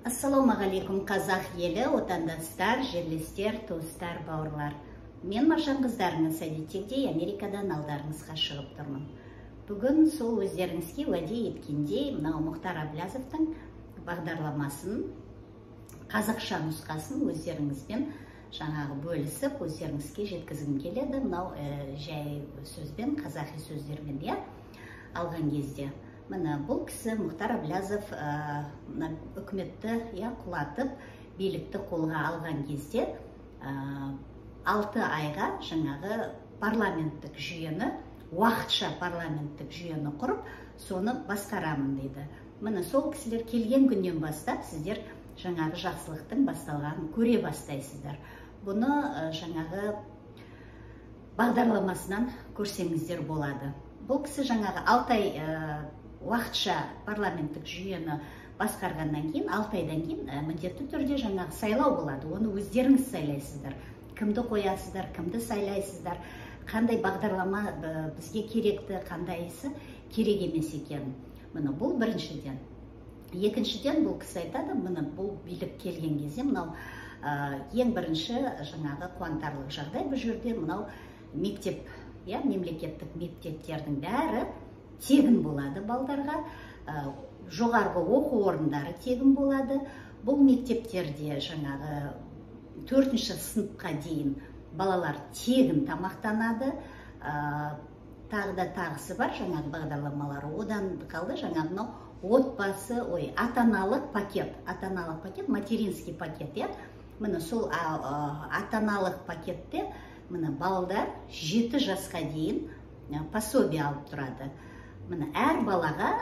Ассалаумағалейкум қазақ елі, отандастар, жерлестер, туыстар, бауырлар. Мен Маржан қыздарыңыз әдеттегідей Америкадан алдарыңызға шығып тұрмын. Бүгін сол өздеріңізге уәде еткендей, мынау Мұхтар Әблязовтың бағдарламасын, қазақша нұсқасын өздеріңізбен жаңағы бөлісіп, өздеріңізге жеткізгім келеді. Мынау жай сөзбен, қазақи сөздермен алған кезде. Мына бұл кісі Мұхтар Әблязов үкіметті құлатып, билікті қолға алған кезде 6 айға жаңағы парламенттік жүйені, уақытша парламенттік жүйені құрып, соны басқарамын дейді. Мына сол кісілер келген күннен бастап сіздер жаңағы жақсылықтың басталғанын көре бастайсыздар. Бұны жаңағы бағдарламасынан көрсеңіздер болады. Бұл кісі жаңағы 6 ай уақытша парламенттік жүйені басқарғаннан кейін, 6 айдан кейін міндетті түрде жаңағы сайлау болады. Оны өздеріңіз сайлайсыздар. Кімді қоясыздар, кімді сайлайсыздар, қандай бағдарлама бізге керекті, қандайысы керек емес екен. Мына бұл біріншіден. Екіншіден бұл кісі айтады, мына бұл билік келген кезде, мынау ең бірінші жаңағы қуантарлық жағдай бұл жерде, мынау мектеп, мемлекеттік мектептердің бәрі тегін болады балдарға, жоғарғы оқу орындары тегін болады. Бұл мектептерде жаңағы 4-ші сыныпқа дейін балалар тегін тамақтанады. Тағы да тағысы бар жаңағы бағдарламалары. Одан қалды жаңағы отбасы, ата-аналық пакет, материнский пакет. Міне сол ата-аналық пакетте міне балдар 7 жасқа дейін пособие алып тұрады. Міне әр балаға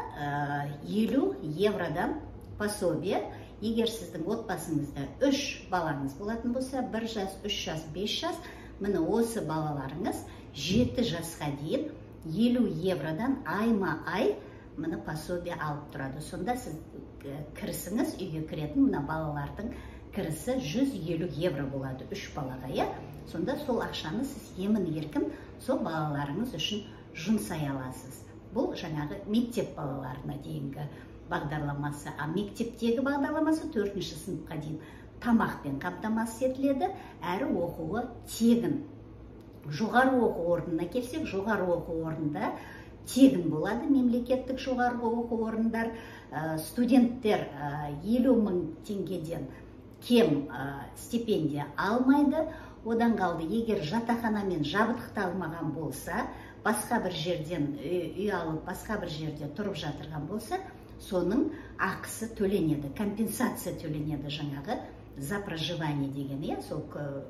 50 евродан пособие. Егер сіздің отбасыңызда 3 балаңыз болатын болса, 1 жас, 3 жас, 5 жас, міне осы балаларыңыз 7 жасқа дейін 50 евродан айма-ай міне пособие алып тұрады. Сонда сіз кірісіңіз, үйге кіретін міне балалардың кірісі 150 евро болады 3 балаға. Сонда сол ақшаны сіз емін-еркін сол балаларыңыз үшін жұмсай аласыз. Бұл жаңағы мектеп балаларына дейінгі бағдарламасы. Мектептегі бағдарламасы 4-ші сыныпқа дейін тамақпен қамтамасыз етіледі, әрі оқуы тегін. Жоғары оқу орнына келсек, жоғары оқу орнында тегін болады, мемлекеттік жоғарғы оқу орындар. Студенттер 50 мың теңгеден кем стипендия алмайды. Одан қалды, егер жатақханамен жабдықталмаған болса, басқа бір жерден үй алып, басқа бір жерде тұрып жатырған болса, соның ақысы төленеді, компенсация төленеді жаңағы за проживание деген, сол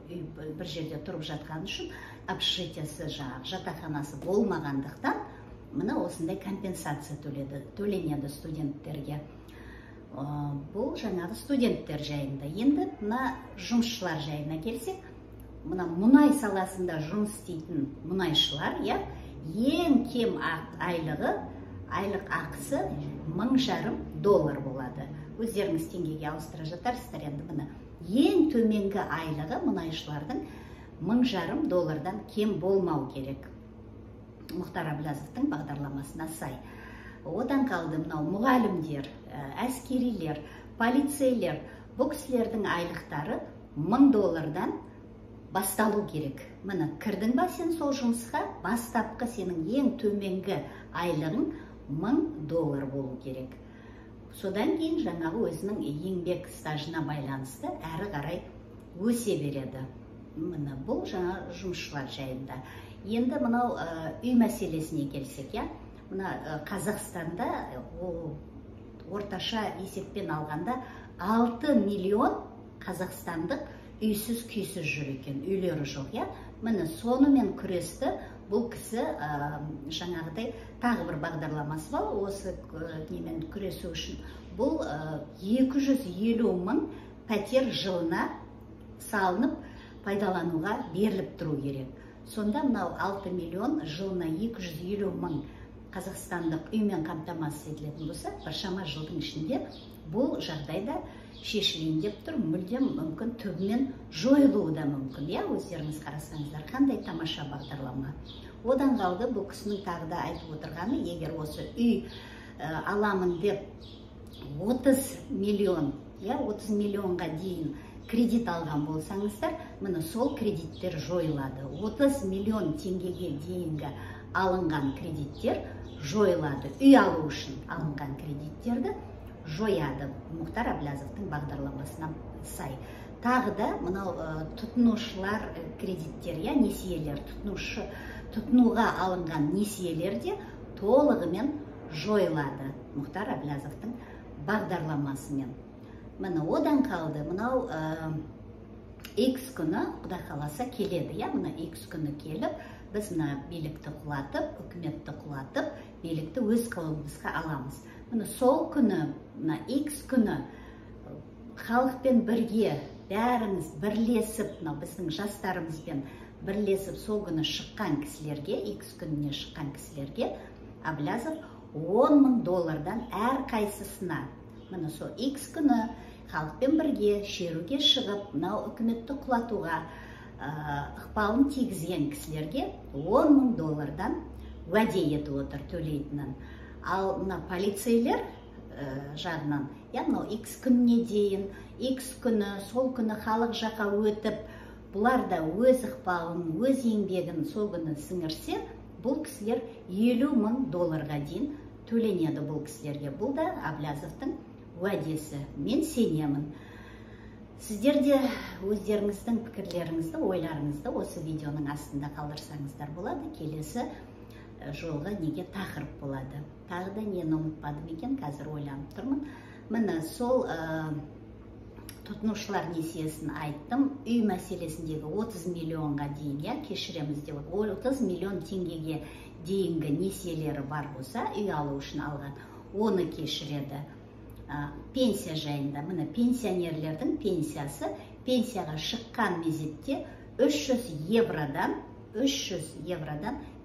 бір жерде тұрып жатқан үшін общежитиясы жаңағы жатақханасы болмағандықтан, мына осындай компенсация төленеді студенттерге. Бұл жаңағы студенттер жайында. Енді мына жұмысшылар жайына келсек, мына мұнай саласында жұмыс істейтін мұнайшылар, ең кем айлық ақысы $1,500 болады. Өздеріңіз теңгеге ауыстыра жатарсыздар. Енді мына ең төменгі айлығы мұнайшылардың $1,500-дан кем болмау керек. Мұхтар Әблязовтың бағдарламасына сай. Одан қалды мынау мұғалімдер, әскерилер, полицейлер, бұл кісілердің айлықтары $1,000-дан басталу керек. Міне, кірдің ба сен сол жұмысқа, бастапқы сенің ең төменгі айлығың $1,000 болу керек. Содан кейін жаңағы өзінің еңбек стажына байланысты әрі қарай өсе береді. Міне, бұл жаңа жұмысшылар жайында. Енді мынау үй мәселесіне келсек, мына Қазақстанда орташа есеппен алғанда 6 миллион қазақстандық үйсіз күйсіз жүр екен, үйлері жоқ. Міне сонымен күресті бұл кісі жаңағыдай тағы бір бағдарламасы бар, осы немен күресу үшін. Бұл 250 мың пәтер жылына салынып пайдалануға беріліп тұру керек. Сонда мынау 6 миллион жылына 250 мың қазақстандық үймен қамтамасыз етілетін болса, біршама жылдың ішінде бұл жағдайда шешілейін деп тұр, мүлдем мүмкін түбімен жойылуы да мүмкін. Өздеріңіз қарасаңыздар, қандай тамаша бағдарлама. Одан қалды бұл кісінің тағы да айтып отырғаны, егер осы үй аламын деп 30 миллион 30 миллионға дейін кредит алған болсаңыздар, міне сол кредиттер жойылады. 30 миллион теңгеге дейінгі алынған кредиттер жойылады. Үй алу үшін алынған кредиттерді жояды Мұхтар Әблязовтың бағдарламасына сай. Тағы да мынау тұтынушылар кредиттер, несиелер, тұтынуға алынған несиелер де толығымен жойылады Мұхтар Әблязовтың бағдарламасымен. Міне одан қалды, мынау X күні Құда қаласа келеді. Мына X күні келіп, біз мына билікті құлатып, үкіметті құлатып, билікті өз қолымызға аламыз. Міне сол күні, мына X күні халықпен бірге бәріміз бірлесіп, біздің жастарымызбен бірлесіп сол күні шыққан кісілерге, X күніне шыққан кісілерге Әблязов $10,000 әр қайсысына, міне сол X күні халықпен бірге шеруге шығып, мынау үкіметті құлатуға ықпалын тигізген кісілерге $10,000 уәде етіп отыр төлейтінін. Ал мына полицейлер жағынан, мынау X күніне дейін, X күні, сол күні халық жаққа өтіп, бұлар да өз ықпалын, өз еңбегін сол күні сіңірсе, бұл кісілер $50,000-ға дейін төленеді бұл кісілерге. Бұл да Әблязовтың уәдесі. Мен сенемін. Сіздер де өздеріңіздің пікірлеріңізді, ойларыңызды осы видеоның астында қалдырсаңыздар болады. Келесі жолға неге тақырып болады. Тағы да нені ұмытпадым екен, қазір ойланып тұрмын. Міне сол тұтынушылар несиесін айттым. Үй мәселесіндегі 30 миллионға дейін, кешіреміз деп, 30 миллион теңгеге дейінгі несиелері бар болса, үй алу үшін алған, оны кешіреді. Пенсия жайында, міне пенсионерлердің пенсиясы, пенсияға шыққан мезетте 300 евродан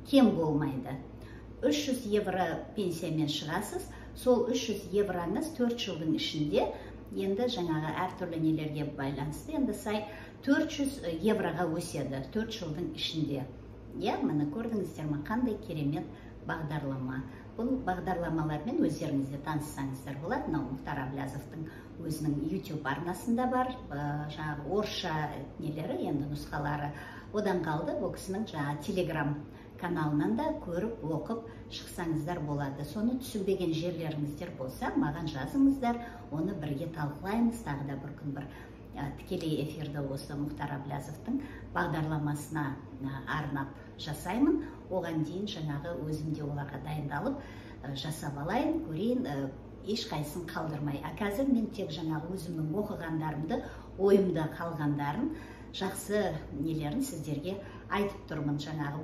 кем болмайды. 300 евро пенсиямен шығасыз, сол 300 евроңыз 4 жылдың ішінде, енді жаңағы әртүрлі нелерге байланысты, енді сай 400 евроға өседі 4 жылдың ішінде. Міне көрдіңіздер ме, қандай керемет бағдарлама. Бұл бағдарламалармен өздеріңізде таныссаңыздар болады. Мұхтар Әблязовтың өзінің YouTube арнасында бар, жаңағы орысша нелері, енді нұсқалары. Одан қалды, бұл кісінің жаңағы Telegram каналынан да көріп, оқып шықсаңыздар болады. Соны түсінбеген жерлеріңіздер болса, маған жазыңыздар, оны бірге талқылаймыз. Тағы да бір күн бір тікелей эфирді осы Мұхтар Әблязовтың бағдарламасына арнап жасаймын. Оған дейін жаңағы өзімде оларға дайындалып жасап алайын, көрейін, ешқайсын қалдырмай. Қазір мен тек жаңағы өзімнің оқығандарымды, ойымда қалғандарын, жақсы нелерін сіздерге айтып тұрмын. Жаңағы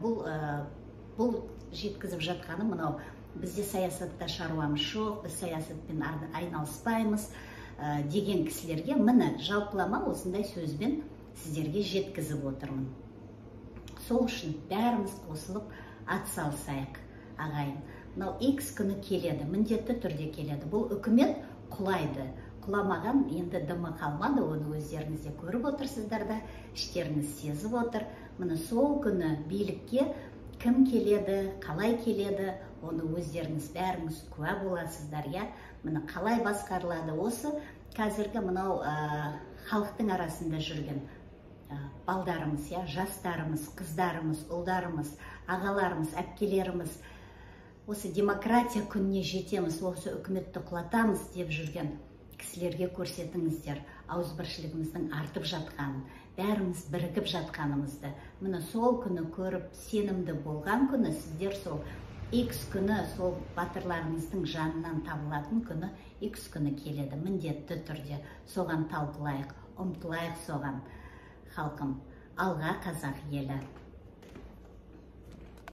бұл жеткізіп жатқаны мынау, бізде саясатта шаруамыз жоқ, біз саясатпен айналыспаймыз деген кісілерге міне жалпылама осындай сөзбен сіздерге жеткізіп отырмын. Сол үшін бәріміз қосылып атсалысайық, ағайын. Мынау X күні келеді, міндетті түрде келеді. Бұл үкімет құлайды. Құламаған енді дымы қалмады, оны өздеріңізде көріп отырсыздар да, іштеріңіз сезіп отыр. Міне сол күні билікке кім келеді, қалай келеді, оны өздеріңіз бәріңіз куә боласыздар. Міне қалай басқарылады осы қазіргі мынау халықтың арасында жүрген балдарымыз, жастарымыз, қыздарымыз, ұлдарымыз, ағаларымыз, әпкелеріміз, осы демократия күніне жетеміз, осы үкіметті құлатамыз деп жүрген кісілерге көрсетіңіздер, ауызбіршілігіміздің артып жатқанын, бәріміз бірігіп жатқанымызды. Міне сол күні көріп, сенімді болған күні, сіздер сол X күні, сол батырларымыздың жанынан табылатын күні X күні келеді, міндетті түрде. Соған талпылайық, ұмтылайық соған. Халқым, алға қазақ елі.